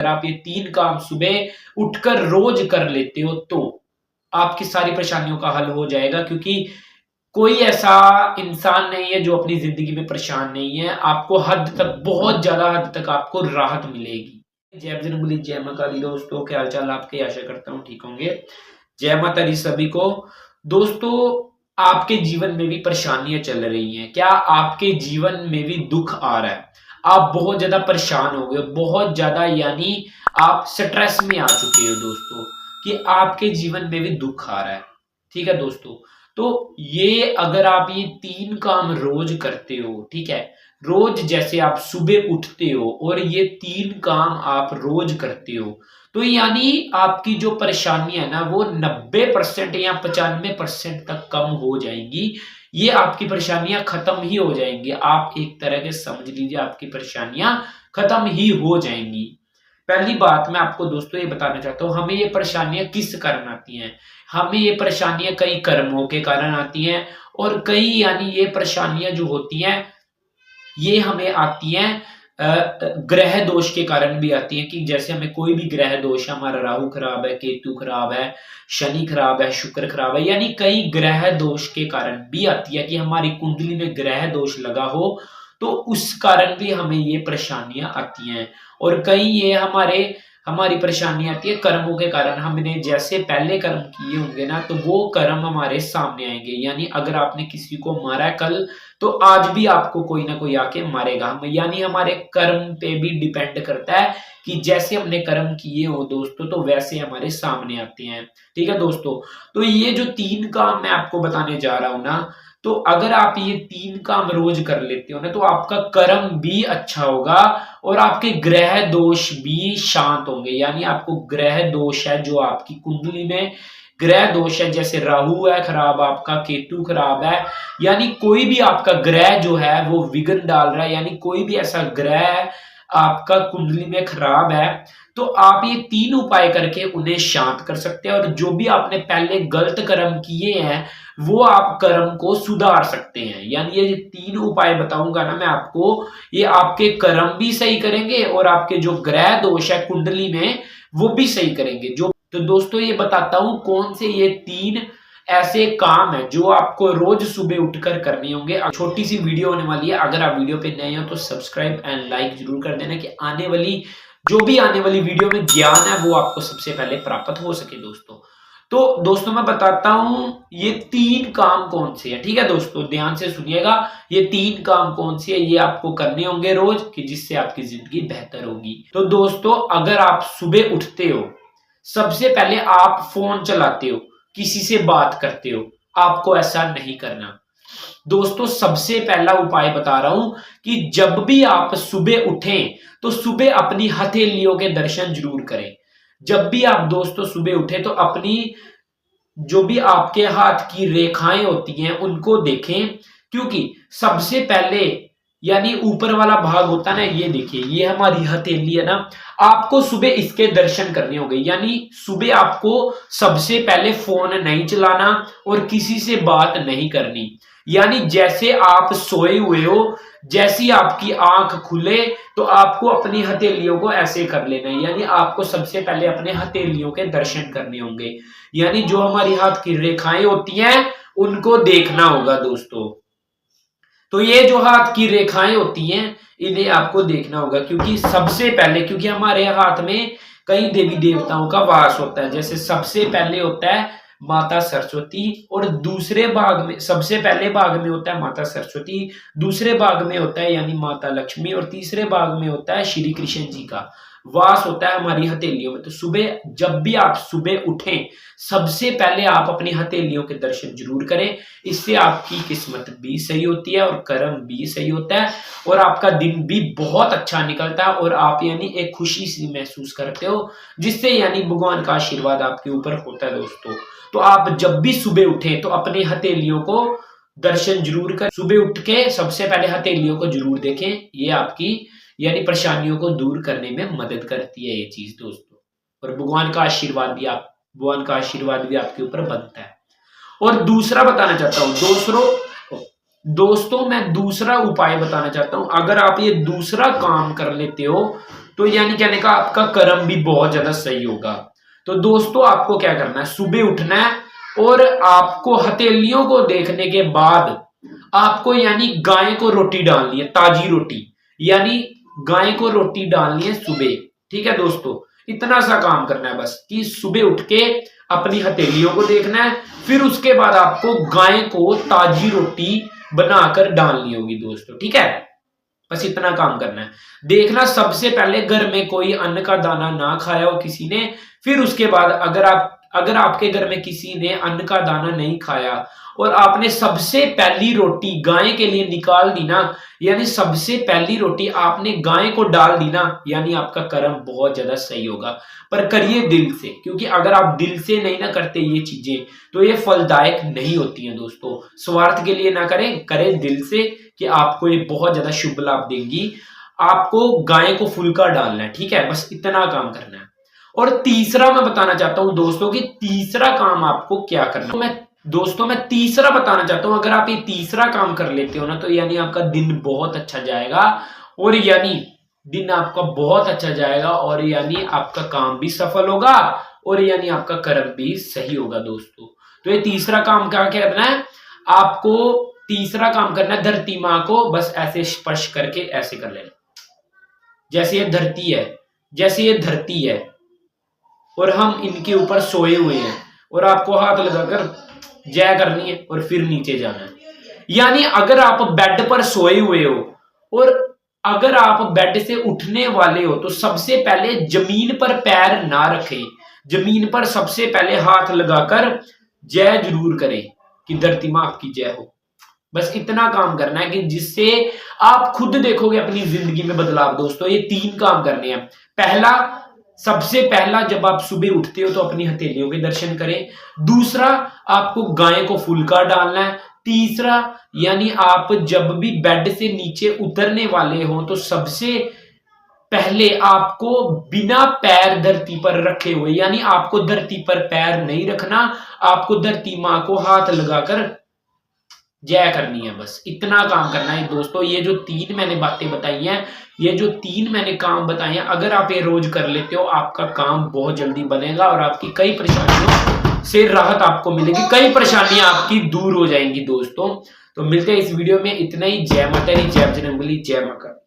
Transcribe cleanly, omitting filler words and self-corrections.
अगर आप ये 3 काम सुबह उठकर रोज कर लेते हो तो आपकी सारी परेशानियों का हल हो जाएगा, क्योंकि कोई ऐसा इंसान नहीं है जो अपनी ज़िंदगी में परेशान नहीं है। आपको हद तक, बहुत ज़्यादा हद तक आपको राहत मिलेगी। जय बजरंगबली, जय माँ काली। दोस्तों, क्या हाल-चाल आपके? आशा करता हूँ ठीक होंगे। जय माता दी सभी को। दोस्तों, आपके जीवन में भी परेशानियाँ चल रही हैं। क्या आपके जीवन में भी दुःख आ रहा है? आप बहुत ज़्यादा परेशान हो गए हो, बहुत ज़्यादा, यानी आप स्ट्रेस में आ चुके हो दोस्तों, कि आपके जीवन में भी दुःख आ रहा है। ठीक है दोस्तों? तो ये अगर आप ये 3 काम रोज़ करते हो, ठीक है? रोज़ जैसे आप सुबह उठते हो और ये 3 काम आप रोज़ करते हो, तो यानी आपकी जो परेशानी है ना, वो 90% या 95% तक कम हो जाएँगी। ये आपकी परेशानियाँ खत्म ही हो जाएँगी। आप एक तरह के समझ लीजिए आपकी परेशानियाँ खत्म ही हो जाएँगी। पहली बात मैं आपको दोस्तों ये बताना चाहता हूँ, हमें ये परेशानियाँ किस कारण आती हैं? हमें ये परेशानियाँ कई कर्मों के कारण आती हैं, और कई, यानी ये परेशानियाँ जो होती हैं, ये हमें आती हैं ग्रह दोष के कारण भी आती हैं, कि जैसे हमें कोई भी ग्रह दोष है, हमारा राहु खराब है, केतु खराब है, शनि खराब है, शुक्र खराब है, यानी कई ग्रह दोष के कारण भी आती है, कि हमारी कुंडली में ग्रह दोष लगा हो, तो उस कारण भी हमें ये परेशानियां आती हैं। और कई ये हमारी परेशानी आती है कर्मों के कारण। हमने जैसे पहले कर्म किए होंगे ना, तो वो कर्म हमारे सामने आएंगे। यानी अगर आपने किसी को मारा है कल, तो आज भी आपको कोई ना कोई आके मारेगा। हम, यानी हमारे कर्म पे भी डिपेंड करता है, कि जैसे हमने कर्म किए हो दोस्तों, तो वैसे हमारे सामने आते हैं। ठीक है दोस्तों? तो ये जो 3 काम मैं आपको बताने जा रहा हूं ना, तो अगर आप ये 3 काम रोज कर लेते हो ना, तो आपका कर्म भी अच्छा होगा और आपके ग्रह दोष भी शांत होंगे। यानी आपको ग्रह दोष है, जो आपकी कुंडली में ग्रह दोष है, जैसे राहु है खराब, आपका केतु खराब है, यानी कोई भी आपका ग्रह जो है वो विघ्न डाल रहा है, यानी कोई भी ऐसा ग्रह आपका कुंडली में खराब है, तो आप ये 3 उपाय करके उन्हें शांत कर सकते हैं। और जो भी आपने पहले गलत कर्म किए हैं, वो आप कर्म को सुधार सकते हैं। यानी ये 3 उपाय बताऊंगा ना मैं आपको, ये आपके कर्म भी सही करेंगे और आपके जो ग्रह दोष है कुंडली में, वो भी सही करेंगे। तो दोस्तों, ये बताता हूं कौन से ये 3 ऐसे काम है जो आपको रोज सुबह उठकर करने होंगे। छोटी सी वीडियो होने वाली है, अगर आप वीडियो पे नए हो तो सब्सक्राइब एंड लाइक जरूर कर देना, कि आने वाली वीडियो में ज्ञान है वो आपको सबसे पहले प्राप्त हो सके दोस्तों। तो दोस्तों, मैं बताता हूं ये 3 काम कौन से हैं। ठीक है दोस्तों, ध्यान से सुनिएगा। ये 3 काम कौन से है, ये आपको करने होंगे रोज, कि जिससे आपकी जिंदगी बेहतर होगी। तो दोस्तों, अगर आप सुबह उठते हो, सबसे पहले आप फोन चलाते हो, किसी से बात करते हो, आपको ऐसा नहीं करना दोस्तों। सबसे पहला उपाय बता रहा हूं, कि जब भी आप सुबह उठें, तो सुबह अपनी हथेलियों के दर्शन जरूर करें। जब भी आप दोस्तों सुबह उठे, तो अपनी जो भी आपके हाथ की रेखाएं होती हैं उनको देखें, क्योंकि सबसे पहले, यानी ऊपर वाला भाग होता है ना, ये देखिए, ये हमारी हथेली है ना, आपको सुबह इसके दर्शन करने होंगे। यानी सुबह आपको सबसे पहले फोन नहीं चलाना और किसी से बात नहीं करनी। यानी जैसे आप सोए हुए हो, जैसी आपकी आंख खुले, तो आपको अपनी हथेलियों को ऐसे कर लेना है। यानी आपको सबसे पहले अपने हथेलियों के दर्शन करने होंगे। यानी जो हमारी हाथ की रेखाएं होती हैं, उनको देखना होगा दोस्तों। तो ये जो हाथ की रेखाएं होती हैं, इन्हें आपको देखना होगा, क्योंकि सबसे पहले, क्योंकि हमारे हाथ में कई देवी देवताओं का वास होता है। जैसे सबसे पहले होता है माता सरस्वती, और दूसरे भाग में, सबसे पहले भाग में होता है माता सरस्वती, दूसरे भाग में होता है यानी माता लक्ष्मी, और तीसरे भाग में होता है श्री कृष्ण जी का वास होता है हमारी हथेलियों में। तो सुबह, जब भी आप सुबह उठें, सबसे पहले आप अपनी हथेलियों के दर्शन जरूर करें। इससे आपकी किस्मत भी सही होती है और कर्म भी सही होता है, और आपका दिन भी बहुत अच्छा निकलता है, और आप यानी एक खुशी सी महसूस करते हो, जिससे यानी भगवान का आशीर्वाद आपके ऊपर होता है दोस्तों। तो आप जब भी सुबह उठें, तो अपनी हथेलियों को दर्शन जरूर करें। सुबह उठ के सबसे पहले हथेलियों को जरूर देखें। ये आपकी यानी परेशानियों को दूर करने में मदद करती है ये चीज दोस्तों, और भगवान का आशीर्वाद भी आपके ऊपर बनता है। और दूसरा बताना चाहता हूं दोस्तों, मैं दूसरा उपाय बताना चाहता हूं। अगर आप ये दूसरा काम कर लेते हो, तो यानी कहने का आपका कर्म भी बहुत ज्यादा सही होगा। तो दोस्तों आपको क्या करना है, सुबह उठना है और आपको हथेलियों को देखने के बाद आपको यानी गाय को रोटी डालनी है, ताजी रोटी, यानी गाय को रोटी डालनी है सुबह। ठीक है दोस्तों, इतना सा काम करना है बस कि सुबह उठ के अपनी हथेलियों को देखना है, फिर उसके बाद आपको गाय को ताजी रोटी बनाकर डालनी होगी दोस्तों। ठीक है, बस इतना काम करना है। देखना सबसे पहले घर में कोई अन्न का दाना ना खाया हो किसी ने, फिर उसके बाद अगर आपके घर में किसी ने अन्न का दाना नहीं खाया और आपने सबसे पहली रोटी गाय के लिए निकाल दी ना, यानी सबसे पहली रोटी आपने गाय को डाल दी ना, यानी आपका कर्म बहुत ज्यादा सही होगा। पर करिए दिल से, क्योंकि अगर आप दिल से नहीं ना करते ये चीजें तो ये फलदायक नहीं होती हैं दोस्तों। स्वार्थ के लिए ना करें, करें दिल से कि आपको ये बहुत ज्यादा शुभ लाभ देंगी। आपको गाय को फुल्का डालना है, ठीक है, बस इतना काम करना है। और तीसरा मैं बताना चाहता हूं दोस्तों कि तीसरा काम आपको क्या करना है। मैं तीसरा बताना चाहता हूं, अगर आप ये तीसरा काम कर लेते हो ना तो यानी आपका दिन बहुत अच्छा जाएगा, और यानी दिन आपका बहुत अच्छा जाएगा, और यानी आपका काम भी सफल होगा, और यानी आपका कर्म भी सही होगा दोस्तों। तो ये तीसरा काम क्या करना है आपको, तीसरा काम करना है धरती माँ को बस ऐसे स्पर्श करके ऐसे कर लेना, जैसे ये धरती है, जैसे ये धरती है और हम इनके ऊपर सोए हुए हैं, और आपको हाथ लगाकर जय करनी है और फिर नीचे जाना है। यानी अगर आप बेड पर सोए हुए हो और अगर आप बेड से उठने वाले हो तो सबसे पहले जमीन पर पैर ना रखें, जमीन पर सबसे पहले हाथ लगाकर जय जरूर करें कि धरती मां आपकी जय हो। बस इतना काम करना है कि जिससे आप खुद देखोगे अपनी जिंदगी में बदलाव दोस्तों। ये 3 काम करने हैं। पहला, सबसे पहला जब आप सुबह उठते हो तो अपनी हथेलियों के दर्शन करें। दूसरा, आपको गाय को फुल्का डालना है। तीसरा, यानी आप जब भी बेड से नीचे उतरने वाले हो तो सबसे पहले आपको बिना पैर धरती पर रखे हुए, यानी आपको धरती पर पैर नहीं रखना, आपको धरती मां को हाथ लगाकर जय करनी है। बस इतना काम करना है दोस्तों। ये जो 3 मैंने बातें बताई हैं, ये जो 3 मैंने काम बताए हैं, अगर आप ये रोज कर लेते हो आपका काम बहुत जल्दी बनेगा और आपकी कई परेशानियों से राहत आपको मिलेगी, कई परेशानियां आपकी दूर हो जाएंगी दोस्तों। तो मिलते हैं इस वीडियो में, इतना ही। जय माता दी, जय बजरंगबली, जय मां काली।